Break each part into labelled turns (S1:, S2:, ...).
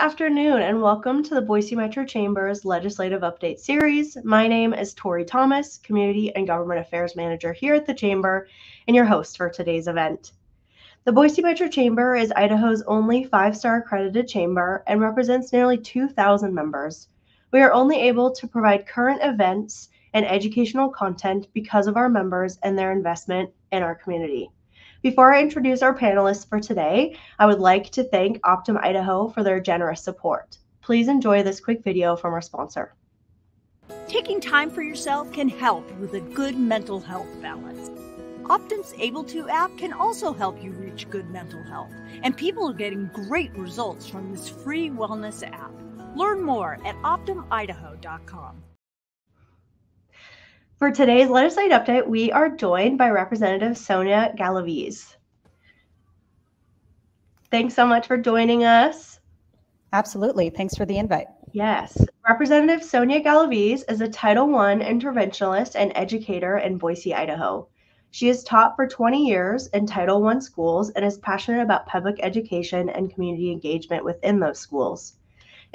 S1: afternoon, and welcome to the Boise Metro Chamber's Legislative Update Series. My name is Tori Thomas, Community and Government Affairs Manager here at the Chamber, and your host for today's event. The Boise Metro Chamber is Idaho's only 5-star accredited chamber and represents nearly 2,000 members. We are only able to provide current events and educational content because of our members and their investment in our community. Before I introduce our panelists for today, I would like to thank Optum Idaho for their generous support. Please enjoy this quick video from our sponsor.
S2: Taking time for yourself can help with a good mental health balance. Optum's Able To app can also help you reach good mental health, and people are getting great results from this free wellness app. Learn more at optumidaho.com.
S1: For today's legislative update, we are joined by Representative Soñia Galaviz. Thanks so much for joining us.
S3: Absolutely. Thanks for the invite.
S1: Yes. Representative Soñia Galaviz is a Title I interventionist and educator in Boise, Idaho. She has taught for 20 years in Title I schools and is passionate about public education and community engagement within those schools.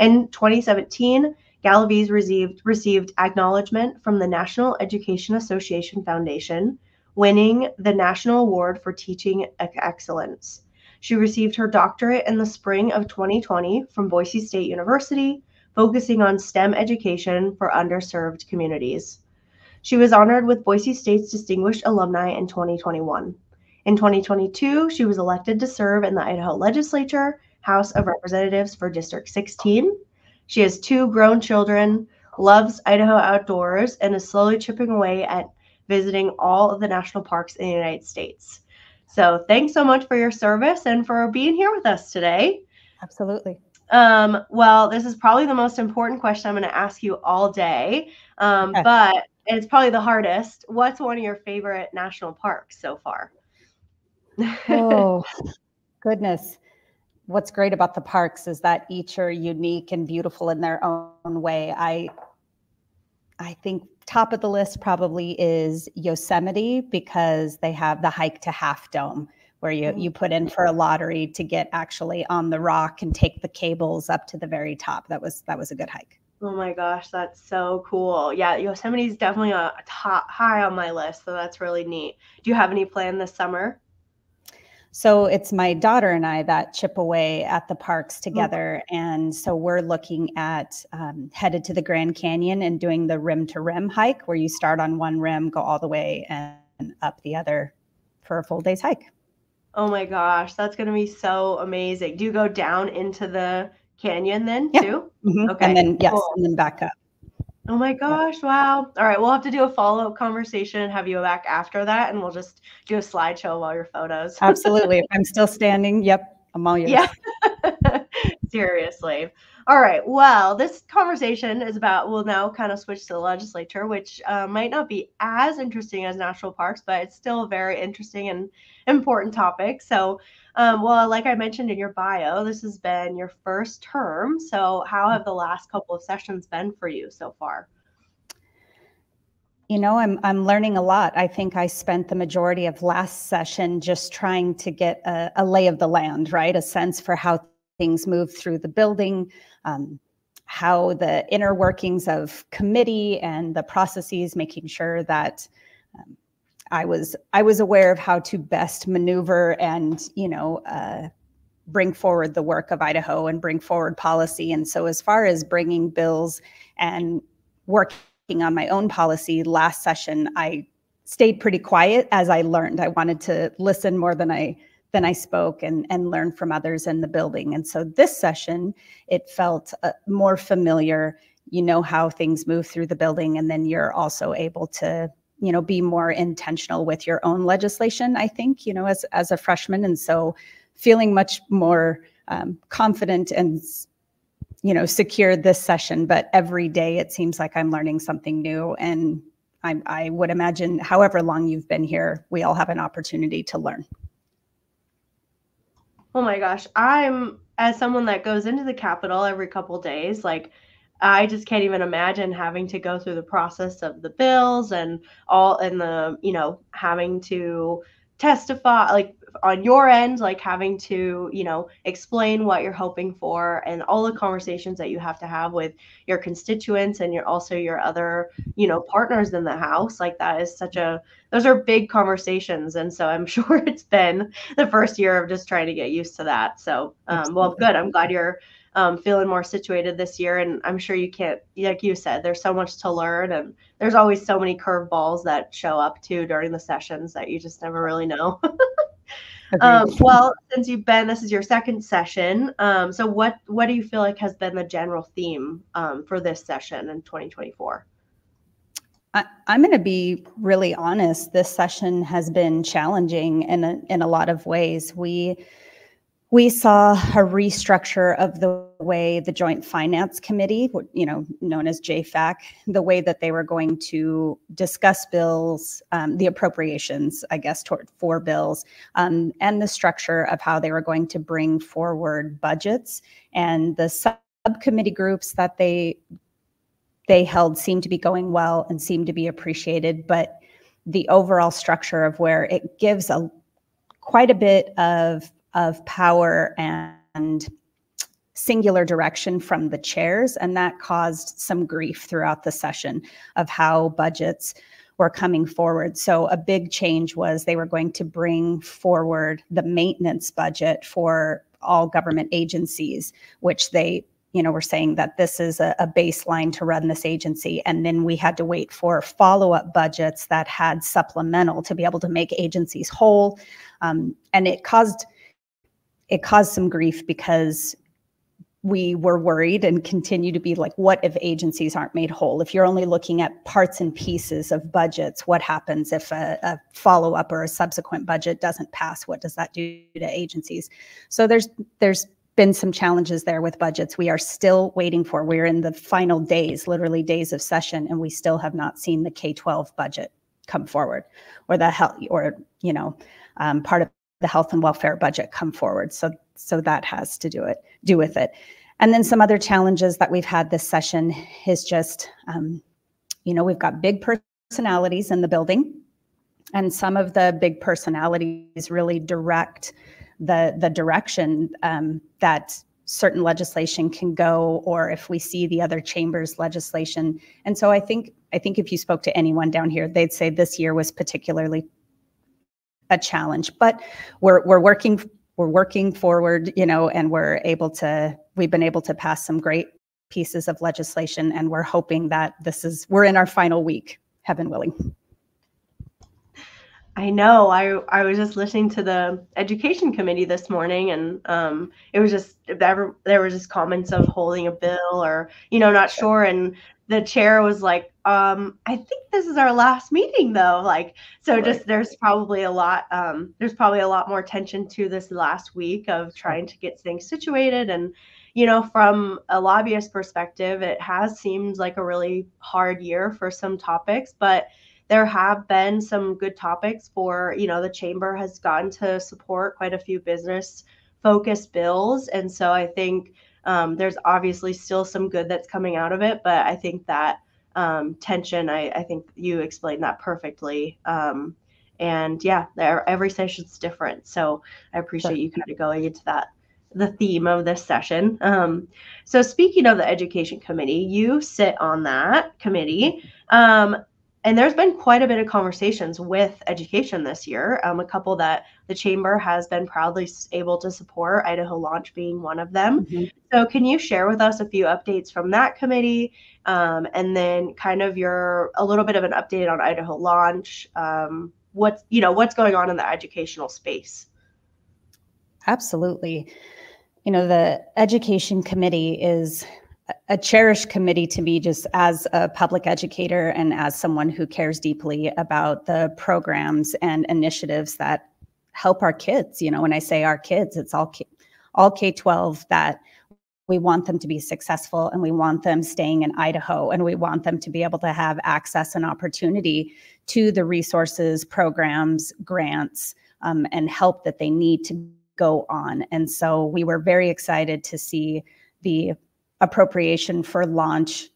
S1: In 2017, Galaviz received acknowledgement from the National Education Association Foundation, winning the National Award for Teaching Excellence. She received her doctorate in the spring of 2020 from Boise State University, focusing on STEM education for underserved communities. She was honored with Boise State's Distinguished Alumni in 2021. In 2022, she was elected to serve in the Idaho Legislature, House of Representatives for District 16. She has 2 grown children, loves Idaho outdoors, and is slowly chipping away at visiting all of the national parks in the United States. So thanks so much for your service and for being here with us today.
S3: Absolutely.
S1: Well, this is probably the most important question I'm going to ask you all day, but it's probably the hardest. What's one of your favorite national parks so far?
S3: Oh, goodness. What's great about the parks is that each are unique and beautiful in their own way. I think top of the list probably is Yosemite, because they have the hike to Half Dome, where you put in for a lottery to get actually on the rock and take the cables up to the very top. That was a good hike.
S1: Oh my gosh, that's so cool. Yeah, Yosemite is definitely a top high on my list, so that's really neat. Do you have any plan this summer?
S3: So it's my daughter and I that chip away at the parks together. And so we're looking at headed to the Grand Canyon and doing the rim to rim hike, where you start on one rim, go all the way and up the other for a full day's hike.
S1: Oh my gosh, that's going to be so amazing. Do you go down into the canyon then too?
S3: Mm-hmm.
S1: Okay.
S3: And then, yes,
S1: cool.
S3: and then back up.
S1: Oh my gosh, wow. All right, we'll have to do a follow-up conversation and have you back after that, and we'll just do a slideshow of all your photos.
S3: Absolutely. If I'm still standing, yep, I'm all yours.
S1: Yeah, seriously. All right, well, this conversation is about, we'll now kind of switch to the legislature, which might not be as interesting as national parks, but it's still a very interesting and important topic. So, well, like I mentioned in your bio, this has been your first term. So how have the last couple of sessions been for you so far?
S3: You know, I'm learning a lot. I think I spent the majority of last session just trying to get a lay of the land, right? A sense for how things move through the building, how the inner workings of committee and the processes, making sure that I was aware of how to best maneuver and, bring forward the work of Idaho and bring forward policy. And so as far as bringing bills and working on my own policy last session, I stayed pretty quiet as I learned. I wanted to listen more than I spoke and learn from others in the building. And so this session, it felt more familiar. You know how things move through the building, and then you're also able to be more intentional with your own legislation, I think, as a freshman. And so feeling much more confident and, secure this session. But every day it seems like I'm learning something new. And I would imagine however long you've been here, we all have an opportunity to learn.
S1: Oh my gosh, as someone that goes into the Capitol every couple days, like I just can't even imagine having to go through the process of the bills and all, and the, having to testify, like on your end, like having to, explain what you're hoping for, and all the conversations that you have to have with your constituents and your other, partners in the House. Like that is those are big conversations. And so I'm sure it's been the first year of just trying to get used to that. So, well, good. I'm glad you're feeling more situated this year. And I'm sure you can't, like you said, there's so much to learn, and there's always so many curveballs that show up too during the sessions that you just never really know. Well, since this is your second session. So what do you feel like has been the general theme for this session in 2024?
S3: I'm going to be really honest. This session has been challenging in a lot of ways. We saw a restructure of the way the Joint Finance Committee, known as JFAC, the way that they were going to discuss bills, the appropriations, I guess, for bills, and the structure of how they were going to bring forward budgets. And the subcommittee groups that they held seemed to be going well and seemed to be appreciated, but the overall structure of where it gives quite a bit of power and singular direction from the chairs, and that caused some grief throughout the session of how budgets were coming forward. So a big change was they were going to bring forward the maintenance budget for all government agencies, which they were saying that this is a baseline to run this agency. And then we had to wait for follow-up budgets that had supplemental to be able to make agencies whole. And it caused some grief because we were worried and continue to be like, what if agencies aren't made whole? If you're only looking at parts and pieces of budgets, what happens if a follow-up or a subsequent budget doesn't pass? What does that do to agencies? So there's been some challenges there with budgets. We are still waiting we're in the final days, literally days of session, and we still have not seen the K-12 budget come forward, or the health, or part of the health and welfare budget come forward. So that has to do with it. And then some other challenges that we've had this session is just, we've got big personalities in the building, and some of the big personalities really direct the direction that certain legislation can go, or if we see the other chambers' legislation. And so I think if you spoke to anyone down here, they'd say this year was particularly a challenge, but we're working forward, and we've been able to pass some great pieces of legislation, and we're hoping that we're in our final week, heaven willing.
S1: I know. I was just listening to the education committee this morning, and it was just there were just comments of holding a bill or not sure, and the chair was like, I think this is our last meeting though. Like, so just there's probably a lot more tension to this last week of trying to get things situated. And, from a lobbyist perspective, it has seemed like a really hard year for some topics, but there have been some good topics for, the chamber has gotten to support quite a few business focused bills. And so I think there's obviously still some good that's coming out of it, but I think that tension, I think you explained that perfectly. And yeah, every session's different. So I appreciate you kind of going into the theme of this session. So speaking of the education committee, you sit on that committee. And there's been quite a bit of conversations with education this year, a couple that the chamber has been proudly able to support, Idaho Launch being one of them. Mm-hmm. So can you share with us a few updates from that committee, and then kind of a little bit of an update on Idaho Launch, what's going on in the educational space?
S3: Absolutely. The education committee is a cherished committee to me, just as a public educator and as someone who cares deeply about the programs and initiatives that help our kids. When I say our kids, it's all K-12, that we want them to be successful, and we want them staying in Idaho, and we want them to be able to have access and opportunity to the resources, programs, grants, and help that they need to go on. And so we were very excited to see the appropriation for launch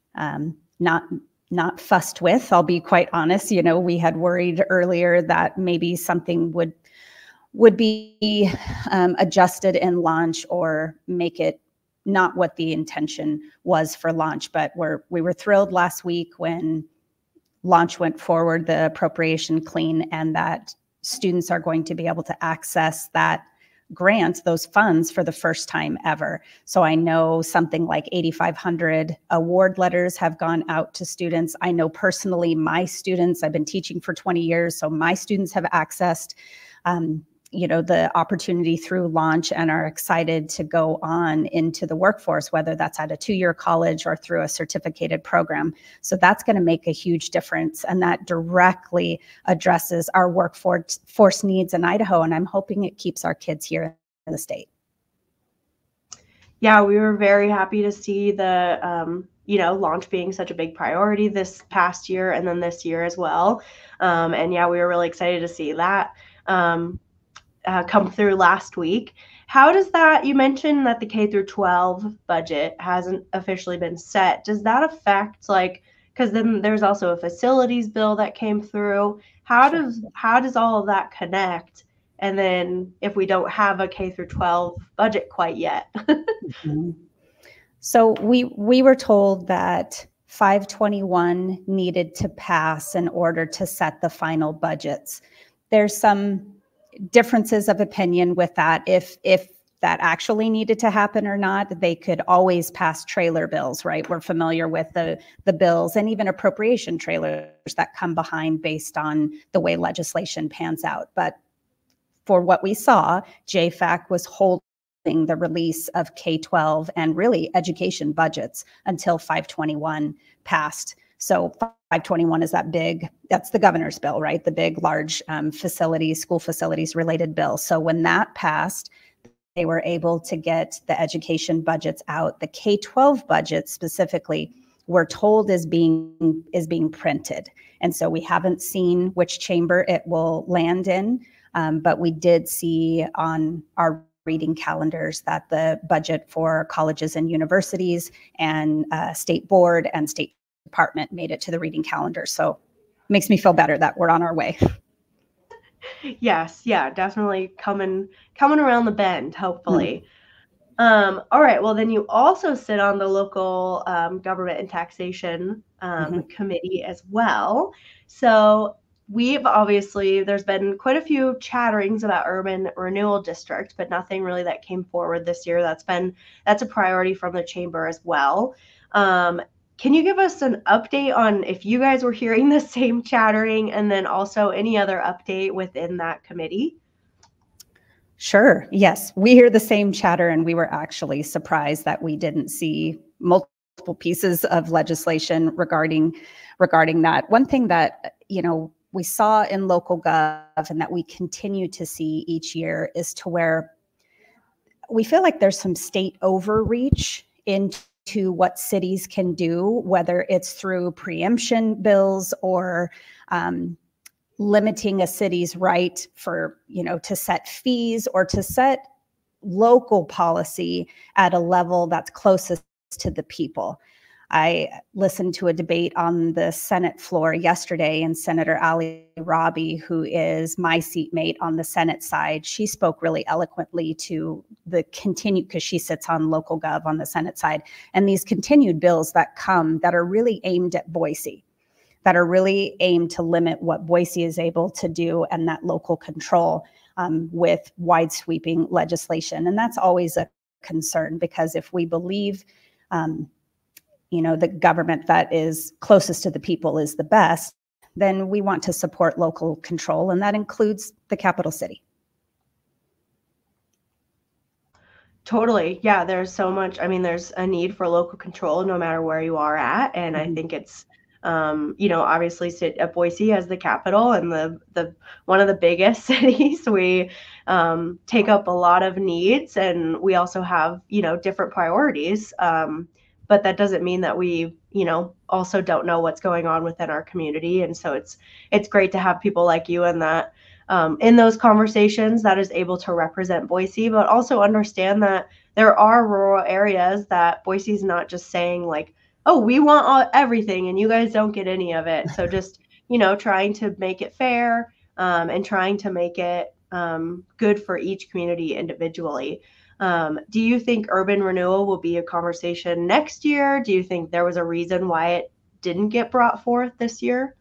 S3: not not fussed with, I'll be quite honest. You know, we had worried earlier that maybe something would be adjusted in launch or make it not what the intention was for launch. But we were thrilled last week when launch went forward, the appropriation clean, and that students are going to be able to access that grant, those funds, for the first time ever. So I know something like 8,500 award letters have gone out to students. I know personally my students, I've been teaching for 20 years, so my students have accessed the opportunity through launch and are excited to go on into the workforce, whether that's at a 2-year college or through a certificated program. So that's going to make a huge difference. And that directly addresses our workforce needs in Idaho. And I'm hoping it keeps our kids here in the state.
S1: Yeah, we were very happy to see the, launch being such a big priority this past year and then this year as well. And yeah, we were really excited to see that come through last week. How does that, you mentioned that the K through 12 budget hasn't officially been set. Does that affect, because then there's also a facilities bill that came through. How does all of that connect? And then if we don't have a K through 12 budget quite yet.
S3: Mm-hmm. So we were told that 521 needed to pass in order to set the final budgets. There's some differences of opinion with that. If that actually needed to happen or not, they could always pass trailer bills, right? We're familiar with the bills and even appropriation trailers that come behind based on the way legislation pans out. But for what we saw, JFAC was holding the release of K-12 and really education budgets until 521 passed. So 521 is that's the governor's bill, right? The big, large school facilities related bill. So when that passed, they were able to get the education budgets out. The K-12 budget specifically, we're told is being printed. And so we haven't seen which chamber it will land in, but we did see on our reading calendars that the budget for colleges and universities and state board and state department made it to the reading calendar. So it makes me feel better that we're on our way.
S1: Yes, yeah, definitely coming around the bend, hopefully. All right, well, then you also sit on the local government and taxation committee as well. So there's been quite a few chatterings about urban renewal district, but nothing really that came forward this year. That's a priority from the chamber as well. Can you give us an update on if you guys were hearing the same chattering, and then also any other update within that committee?
S3: Sure. Yes, we hear the same chatter, and we were actually surprised that we didn't see multiple pieces of legislation regarding that. One thing that, we saw in local gov and that we continue to see each year is to where we feel like there's some state overreach into what cities can do, whether it's through preemption bills or limiting a city's right for, to set fees or to set local policy at a level that's closest to the people. I listened to a debate on the Senate floor yesterday, and Senator Ali Rabi, who is my seatmate on the Senate side, she spoke really eloquently to the because she sits on local gov on the Senate side, and these continued bills that come that are really aimed at Boise, that are really aimed to limit what Boise is able to do and that local control with wide sweeping legislation. And that's always a concern, because if we believe the government that is closest to the people is the best, then we want to support local control, and that includes the capital city.
S1: Totally. Yeah, there's so much. There's a need for local control no matter where you are at. And I think it's, obviously Boise as the capital and the one of the biggest cities, we take up a lot of needs, and we also have, different priorities. But that doesn't mean that we, also don't know what's going on within our community. And so it's great to have people like you in that, in those conversations, that is able to represent Boise, but also understand that there are rural areas that Boise is not just saying like, oh, we want everything and you guys don't get any of it. So just, trying to make it fair, and trying to make it good for each community individually. Do you think urban renewal will be a conversation next year? Do you think there was a reason why it didn't get brought forth this year?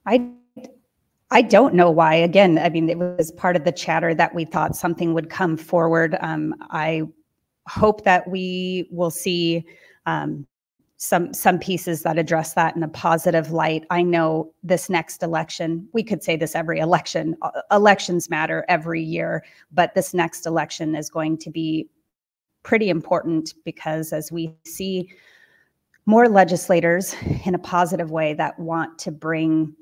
S3: I don't know why. Again, I mean, it was part of the chatter that we thought something would come forward. I hope that we will see some pieces that address that in a positive light. I know this next election, we could say this every election, elections matter every year, but this next election is going to be pretty important because as we see more legislators in a positive way that want to bring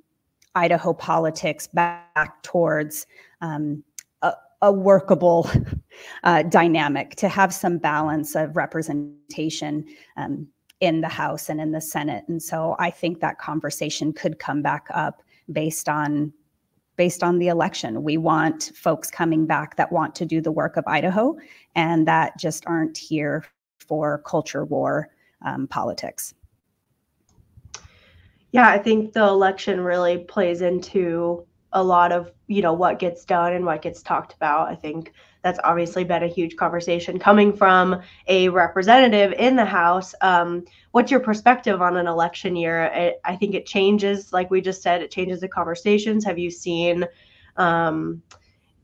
S3: Idaho politics back towards a workable dynamic, to have some balance of representation in the House and in the Senate. And so I think that conversation could come back up based on the election. We want folks coming back that want to do the work of Idaho and that just aren't here for culture war politics.
S1: Yeah, I think the election really plays into a lot of, what gets done and what gets talked about. I think that's obviously been a huge conversation coming from a representative in the House. What's your perspective on an election year? I think it changes, like we just said, it changes the conversations. Have you seen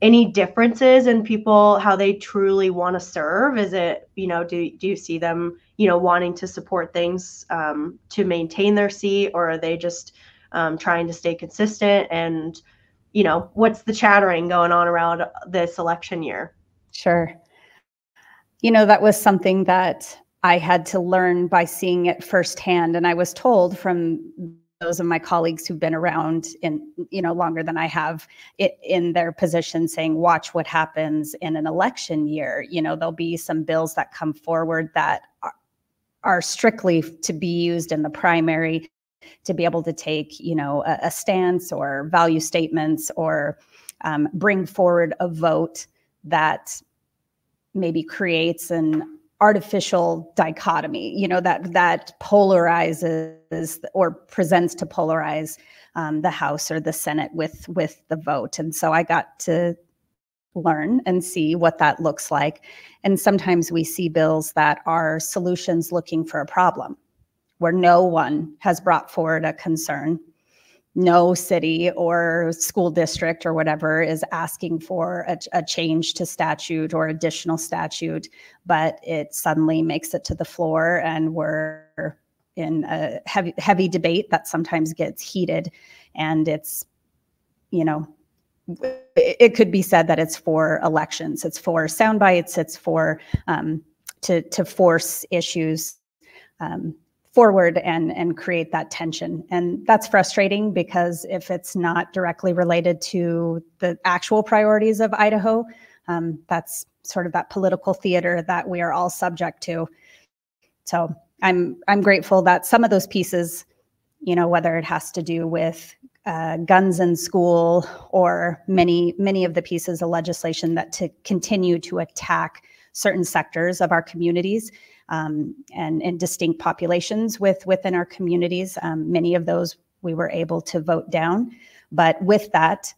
S1: any differences in people, how they truly want to serve? Is it, do you see them, wanting to support things to maintain their seat, or are they just trying to stay consistent? And, what's the chattering going on around this election year?
S3: Sure. That was something that I had to learn by seeing it firsthand. And I was told from those of my colleagues who've been around in, longer than I have in their position, saying, watch what happens in an election year. There'll be some bills that come forward that are strictly to be used in the primary to be able to take, a stance or value statements, or bring forward a vote that maybe creates an artificial dichotomy, that polarizes or presents to polarize the House or the Senate with the vote. And so I got to learn and see what that looks like. And sometimes we see bills that are solutions looking for a problem, where no one has brought forward a concern. No city or school district or whatever is asking for a change to statute or additional statute, but it suddenly makes it to the floor and we're in a heavy debate that sometimes gets heated. And it's, it could be said that it's for elections, it's for sound bites, it's for to force issues forward and create that tension. And that's frustrating because if it's not directly related to the actual priorities of Idaho, that's sort of that political theater that we are all subject to. So I'm grateful that some of those pieces, whether it has to do with guns in school or many of the pieces of legislation that to continue to attack certain sectors of our communities, and distinct populations within our communities. Many of those we were able to vote down, but with that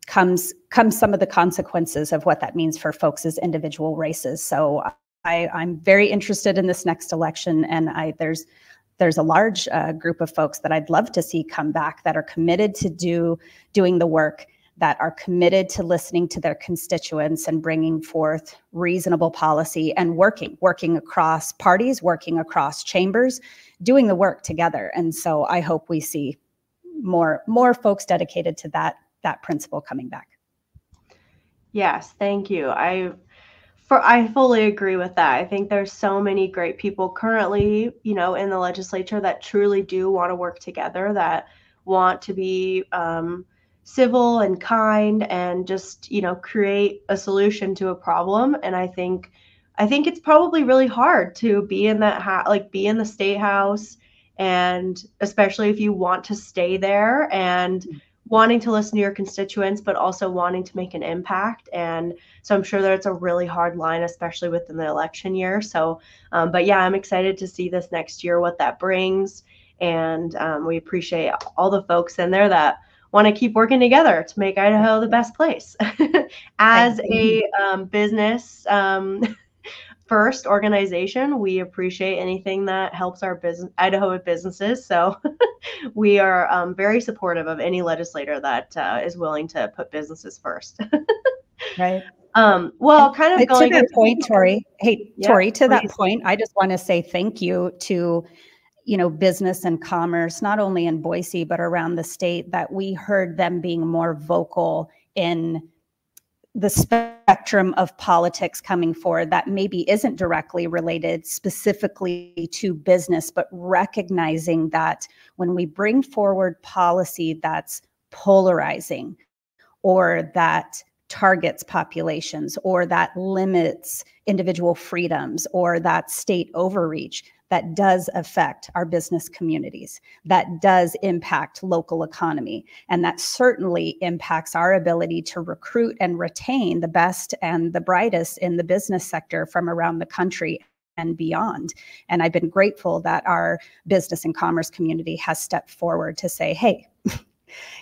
S3: comes some of the consequences of what that means for folks as individual races. So I'm very interested in this next election, and there's a large group of folks that I'd love to see come back that are committed to doing the work, that are committed to listening to their constituents and bringing forth reasonable policy and working across parties, working across chambers, doing the work together. And so I hope we see more folks dedicated to that principle coming back.
S1: Yes, thank you. I fully agree with that. I think there's so many great people currently, in the legislature that truly do want to work together, that want to be civil and kind and just, create a solution to a problem. And I think it's probably really hard to be in that be in the state house, and especially if you want to stay there and wanting to listen to your constituents, but also wanting to make an impact. And so I'm sure that it's a really hard line, especially within the election year. So, but yeah, I'm excited to see this next year, what that brings. And we appreciate all the folks in there that want to keep working together to make Idaho the best place. As a business first organization, we appreciate anything that helps our business, Idaho businesses. So we are very supportive of any legislator that is willing to put businesses first.
S3: Right.
S1: Well, kind of going
S3: to that point, Tori. Hey,
S1: yeah,
S3: Tori, to
S1: please.
S3: that point, I just want to say thank you to, you know, business and commerce, not only in Boise, but around the state, that we heard them being more vocal in the spectrum of politics coming forward that maybe isn't directly related specifically to business, but recognizing that when we bring forward policy that's polarizing, or that targets populations, or that limits individual freedoms, or that state overreach, that does affect our business communities, that does impact local economy, and that certainly impacts our ability to recruit and retain the best and the brightest in the business sector from around the country and beyond. And I've been grateful that our business and commerce community has stepped forward to say, hey,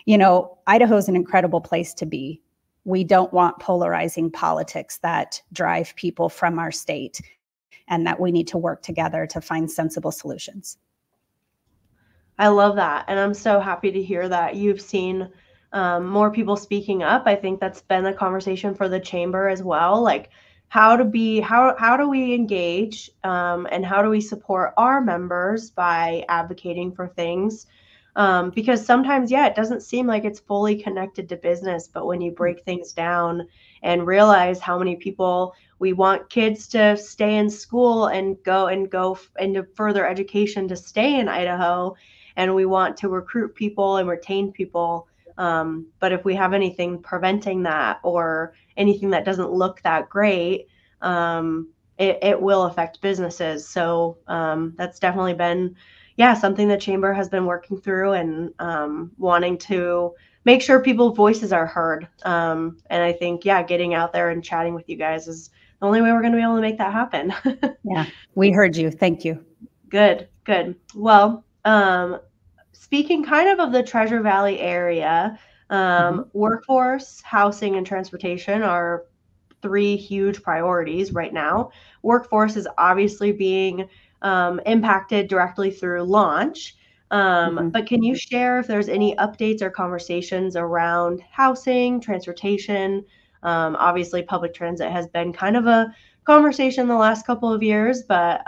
S3: you know, Idaho is an incredible place to be. We don't want polarizing politics that drive people from our state, and that we need to work together to find sensible solutions.
S1: I love that. And I'm so happy to hear that you've seen more people speaking up. I think that's been a conversation for the chamber as well. Like how do we engage and how do we support our members by advocating for things? Because sometimes, yeah, it doesn't seem like it's fully connected to business, but when you break things down and realize how many people we want kids to stay in school and go into further education to stay in Idaho, and we want to recruit people and retain people. But if we have anything preventing that or anything that doesn't look that great, it will affect businesses. So that's definitely been, yeah, something the chamber has been working through and wanting to make sure people's voices are heard. And I think, yeah, getting out there and chatting with you guys is the only way we're going to be able to make that happen.
S3: Yeah, we heard you. Thank you.
S1: Good. Well, speaking kind of the Treasure Valley area, workforce, housing, and transportation are three huge priorities right now. Workforce is obviously being impacted directly through launch. But can you share if there's any updates or conversations around housing, transportation? Obviously, public transit has been kind of a conversation the last couple of years, but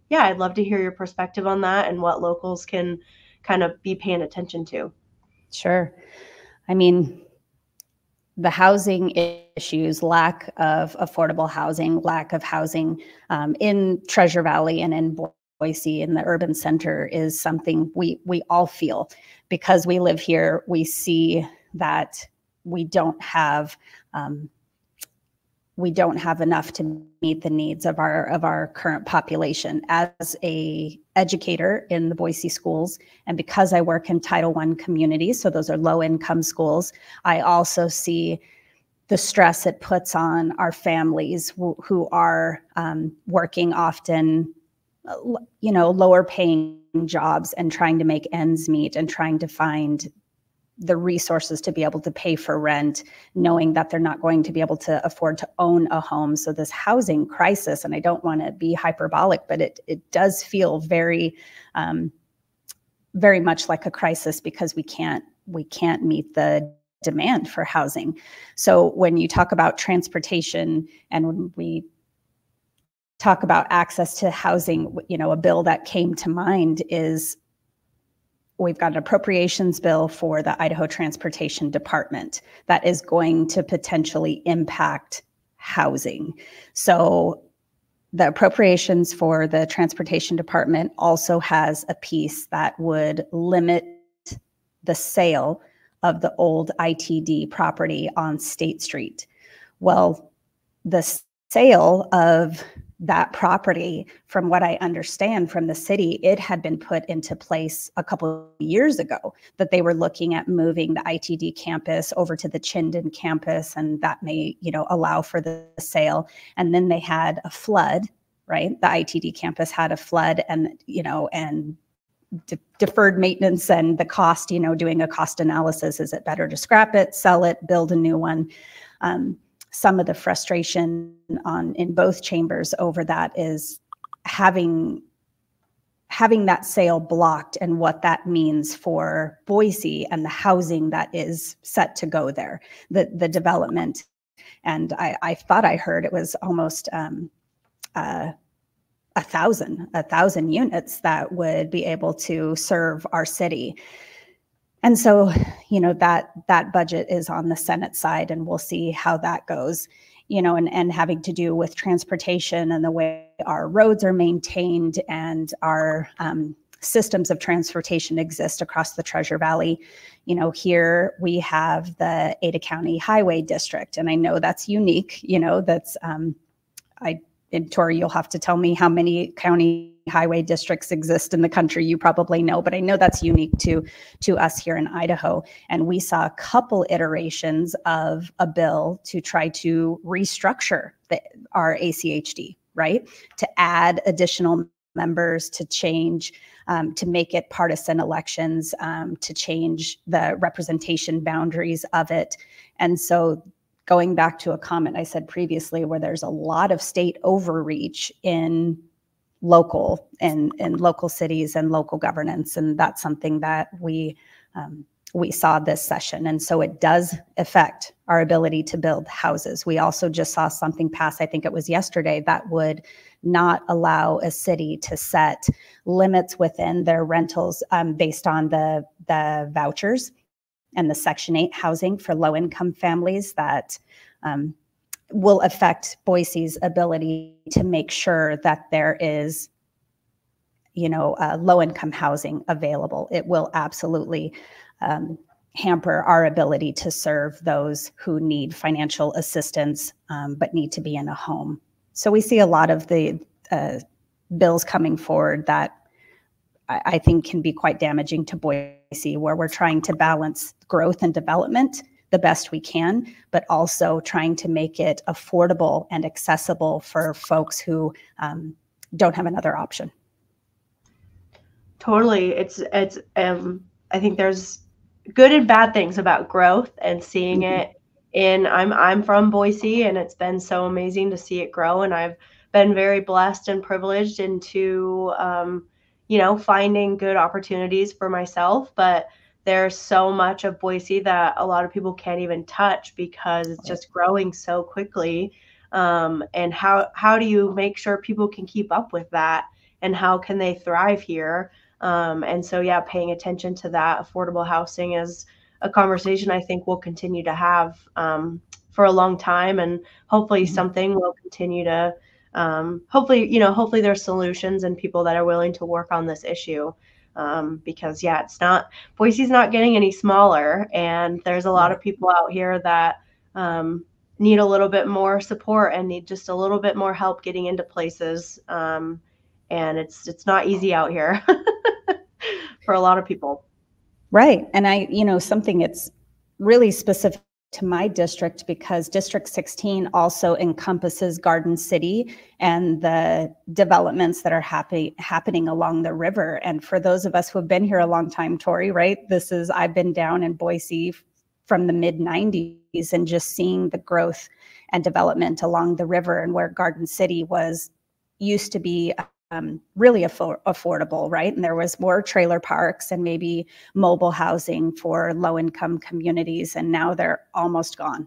S1: yeah, I'd love to hear your perspective on that and what locals can kind of be paying attention to.
S3: Sure. I mean, the housing issues, lack of affordable housing, lack of housing in Treasure Valley and in Boise in the urban center is something we all feel. Because we live here, we see that we don't have enough to meet the needs of our current population. As a educator in the Boise schools, and because I work in Title I communities, so those are low-income schools, I also see the stress it puts on our families who are working often, lower paying jobs and trying to make ends meet and trying to find the resources to be able to pay for rent, knowing that they're not going to be able to afford to own a home. So this housing crisis, and I don't want to be hyperbolic, but it does feel very, very much like a crisis because we can't meet the demand for housing. So when you talk about transportation and when we talk about access to housing, a bill that came to mind is we've got an appropriations bill for the Idaho Transportation Department that is going to potentially impact housing. So the appropriations for the Transportation Department also has a piece that would limit the sale of the old ITD property on State Street. Well, the sale of that property, from what I understand from the city, it had been put into place a couple of years ago that they were looking at moving the ITD campus over to the Chinden campus, and that may, allow for the sale. And then they had a flood, right? The ITD campus had a flood, and, and deferred maintenance and the cost, doing a cost analysis. Is it better to scrap it, sell it, build a new one? Some of the frustration in both chambers over that is having that sale blocked and what that means for Boise and the housing that is set to go there, the development. And I thought I heard it was almost 1,000 units that would be able to serve our city. And so, that budget is on the Senate side, and we'll see how that goes, and having to do with transportation and the way our roads are maintained and our systems of transportation exist across the Treasure Valley. Here we have the Ada County Highway District, and I know that's unique, that's, and Tori, you'll have to tell me how many county highway districts exist in the country. You probably know, but I know that's unique to us here in Idaho. And we saw a couple iterations of a bill to try to restructure our ACHD, right? To add additional members, to change, to make it partisan elections, to change the representation boundaries of it. And so going back to a comment I said previously, where there's a lot of state overreach in local cities and local governance, and that's something that we saw this session. And so it does affect our ability to build houses. We also just saw something pass, I think it was yesterday, that would not allow a city to set limits within their rentals based on the vouchers and the Section 8 housing for low-income families that will affect Boise's ability to make sure that there is, low-income housing available. It will absolutely hamper our ability to serve those who need financial assistance but need to be in a home. So we see a lot of the bills coming forward that I think can be quite damaging to Boise, where we're trying to balance growth and development the best we can, but also trying to make it affordable and accessible for folks who don't have another option.
S1: Totally. I think there's good and bad things about growth and seeing it I'm from Boise, and it's been so amazing to see it grow. And I've been very blessed and privileged into, finding good opportunities for myself. But there's so much of Boise that a lot of people can't even touch because it's just growing so quickly. And how do you make sure people can keep up with that, and how can they thrive here? And so, paying attention to that affordable housing is a conversation I think we'll continue to have for a long time, and hopefully something will continue to, hopefully there's solutions and people that are willing to work on this issue. Because Boise's not getting any smaller, and there's a lot of people out here that need a little bit more support and need just a little bit more help getting into places. And it's not easy out here for a lot of people.
S3: Right. And something that's really specific to my district, because District 16 also encompasses Garden City and the developments that are happening along the river. And for those of us who have been here a long time, Tori, right? I've been down in Boise from the mid-90s and just seeing the growth and development along the river, and where Garden City used to be really affordable, right? And there was more trailer parks and maybe mobile housing for low-income communities, and now they're almost gone.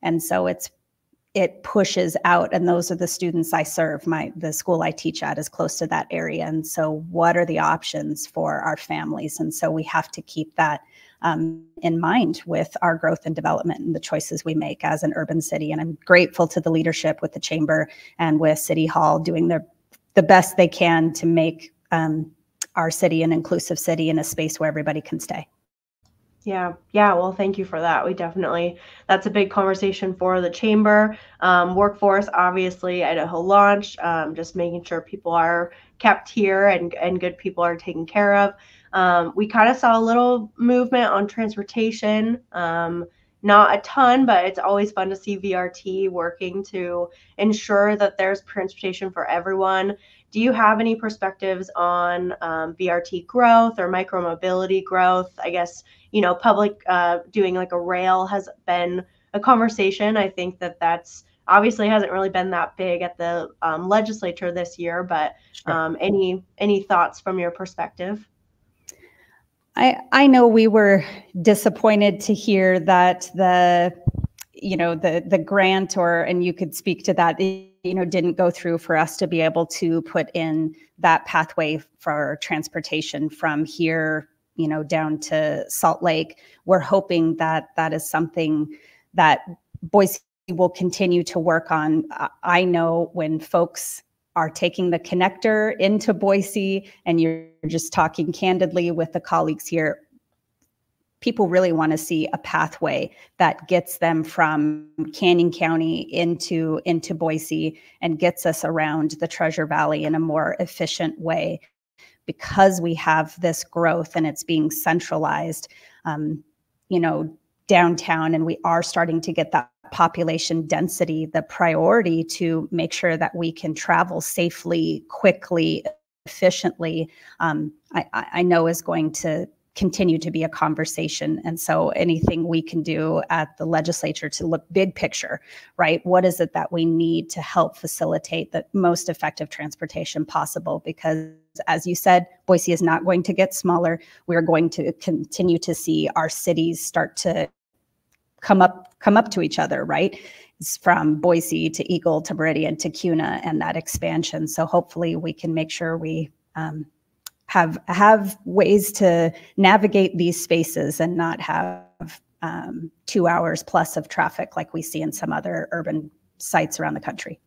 S3: And so it pushes out, and those are the students I serve. The school I teach at is close to that area. And so what are the options for our families? And so we have to keep that in mind with our growth and development and the choices we make as an urban city. And I'm grateful to the leadership with the chamber and with City Hall doing the best they can to make our city an inclusive city and a space where everybody can stay.
S1: Yeah. Yeah. Well, thank you for that. That's a big conversation for the chamber. Workforce, obviously, Idaho launched, just making sure people are kept here and good people are taken care of. We kind of saw a little movement on transportation. Not a ton, but it's always fun to see VRT working to ensure that there's transportation for everyone. Do you have any perspectives on VRT growth or micromobility growth? I guess, public doing like a rail has been a conversation. I think that's obviously hasn't really been that big at the legislature this year, but
S3: Sure.
S1: Any thoughts from your perspective?
S3: I know we were disappointed to hear that the grant, and you could speak to that, didn't go through for us to be able to put in that pathway for transportation from here, down to Salt Lake. We're hoping that that is something that Boise will continue to work on. I know when folks are taking the connector into Boise and you're just talking candidly with the colleagues here, people really want to see a pathway that gets them from Canyon County into Boise and gets us around the Treasure Valley in a more efficient way. Because we have this growth and it's being centralized, downtown, and we are starting to get that population density, the priority to make sure that we can travel safely, quickly, efficiently, I know is going to continue to be a conversation. And so anything we can do at the legislature to look big picture, right? What is it that we need to help facilitate the most effective transportation possible? Because as you said, Boise is not going to get smaller. We're going to continue to see our cities start to come up to each other, right? It's from Boise to Eagle to Meridian to Kuna and that expansion. So hopefully we can make sure we have ways to navigate these spaces and not have 2 hours plus of traffic like we see in some other urban sites around the country.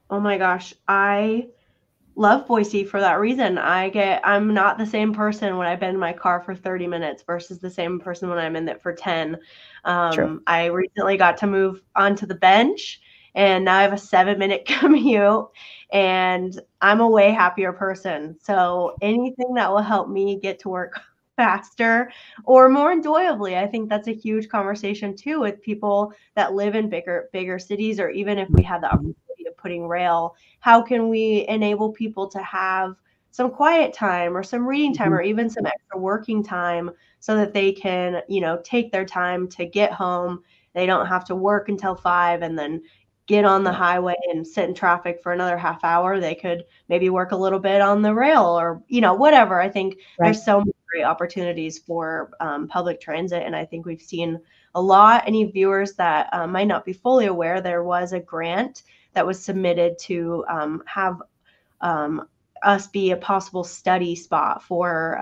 S1: Oh my gosh, I love Boise for that reason. I'm not the same person when I've been in my car for 30 minutes versus the same person when I'm in it for 10.
S3: True.
S1: I recently got to move onto the bench and now I have a 7-minute commute and I'm a way happier person. So anything that will help me get to work faster or more enjoyably, I think that's a huge conversation too with people that live in bigger cities, or even if we had the opportunity of putting rail, how can we enable people to have some quiet time or some reading time or even some extra working time so that they can, take their time to get home. They don't have to work until 5 and then get on the highway and sit in traffic for another half hour. They could maybe work a little bit on the rail or, whatever. I think there's so many great opportunities for public transit. And I think we've seen a lot. Any viewers that might not be fully aware, there was a grant that was submitted to have us be a possible study spot for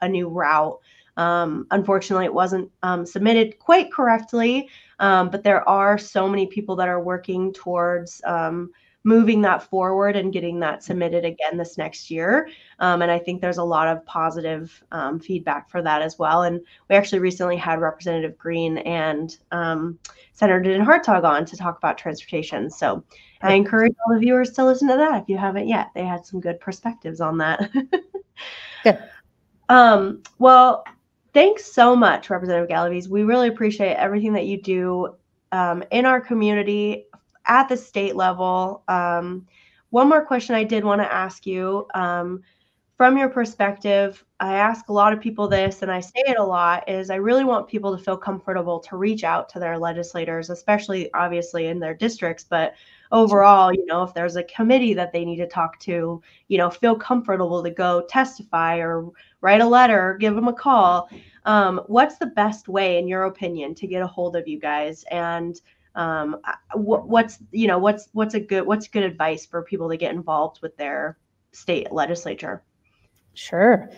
S1: a new route. Unfortunately, it wasn't submitted quite correctly, but there are so many people that are working towards moving that forward and getting that submitted again this next year. And I think there's a lot of positive feedback for that as well. And we actually recently had Representative Green and Senator Din Hartog on to talk about transportation. So I encourage all the viewers to listen to that if you haven't yet. They had some good perspectives on that.
S3: Good.
S1: Well, thanks so much, Representative Galaviz. We really appreciate everything that you do in our community at the state level. One more question I did want to ask you. From your perspective, I ask a lot of people this, and I say it a lot, is I really want people to feel comfortable to reach out to their legislators, especially obviously in their districts, but overall, if there's a committee that they need to talk to, feel comfortable to go testify or write a letter, or give them a call. What's the best way, in your opinion, to get a hold of you guys? And what's good advice for people to get involved with their state legislature?
S3: Sure.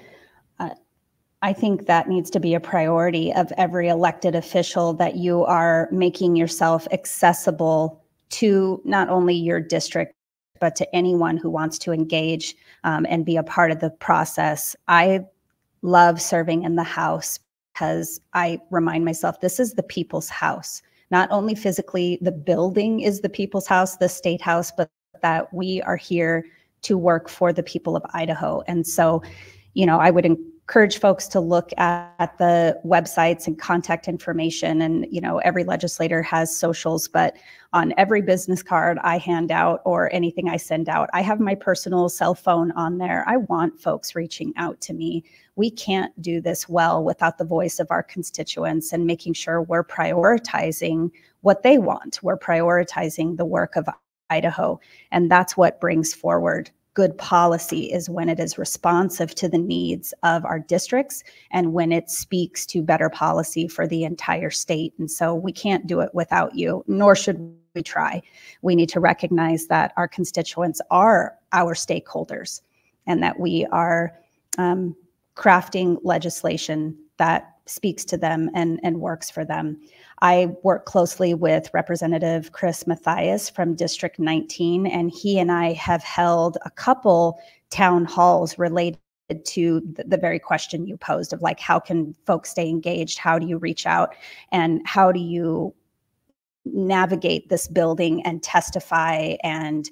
S3: I think that needs to be a priority of every elected official, that you are making yourself accessible to not only your district, but to anyone who wants to engage and be a part of the process. I love serving in the House because I remind myself this is the people's house. Not only physically, the building is the people's house, the state house, but that we are here to work for the people of Idaho. And so, I would encourage folks to look at the websites and contact information. And, every legislator has socials, but on every business card I hand out or anything I send out, I have my personal cell phone on there. I want folks reaching out to me. We can't do this well without the voice of our constituents and making sure we're prioritizing what they want. We're prioritizing the work of Idaho. And that's what brings forward good policy, is when it is responsive to the needs of our districts and when it speaks to better policy for the entire state. And so we can't do it without you, nor should we try. We need to recognize that our constituents are our stakeholders and that we are crafting legislation that speaks to them and works for them. I work closely with Representative Chris Mathias from District 19, and he and I have held a couple town halls related to the very question you posed of like, how can folks stay engaged? How do you reach out? And how do you navigate this building and testify? And,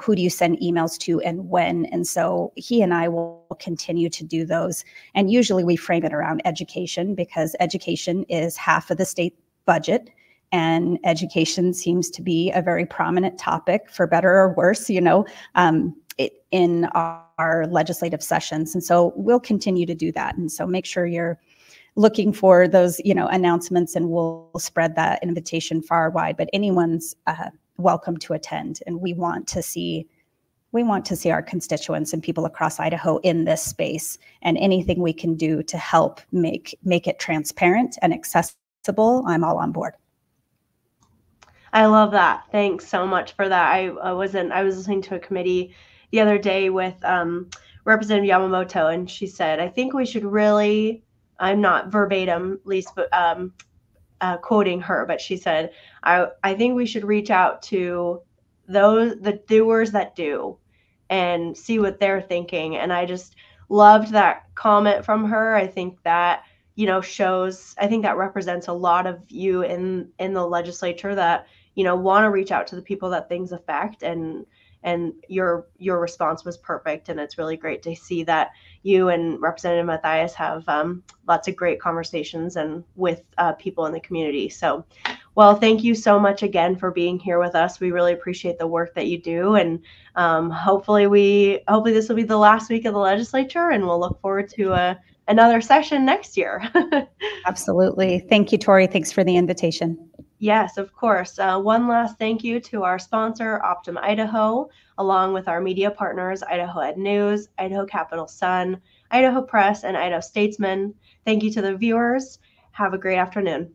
S3: who do you send emails to and when? And so he and I will continue to do those. And usually we frame it around education, because education is half of the state budget, and education seems to be a very prominent topic, for better or worse, in our legislative sessions. And so we'll continue to do that. And so make sure you're looking for those, announcements, and we'll spread that invitation far wide. But anyone's welcome to attend, and we want to see our constituents and people across Idaho in this space, and anything we can do to help make it transparent and accessible, I'm all on board.
S1: I love that. Thanks so much for that. I was listening to a committee the other day with Representative Yamamoto, and she said, I think we should really, I'm not verbatim, least, but quoting her, but she said, I think we should reach out to the doers that do and see what they're thinking. And I just loved that comment from her. I think that I think that represents a lot of you in the legislature that, want to reach out to the people that things affect, and your response was perfect. And it's really great to see that you and Representative Mathias have lots of great conversations and with people in the community. So, well, thank you so much again for being here with us. We really appreciate the work that you do. And hopefully this will be the last week of the legislature, and we'll look forward to another session next year.
S3: Absolutely. Thank you, Tori. Thanks for the invitation.
S1: Yes, of course. One last thank you to our sponsor, Optum Idaho, along with our media partners, Idaho Ed News, Idaho Capital Sun, Idaho Press, and Idaho Statesman. Thank you to the viewers. Have a great afternoon.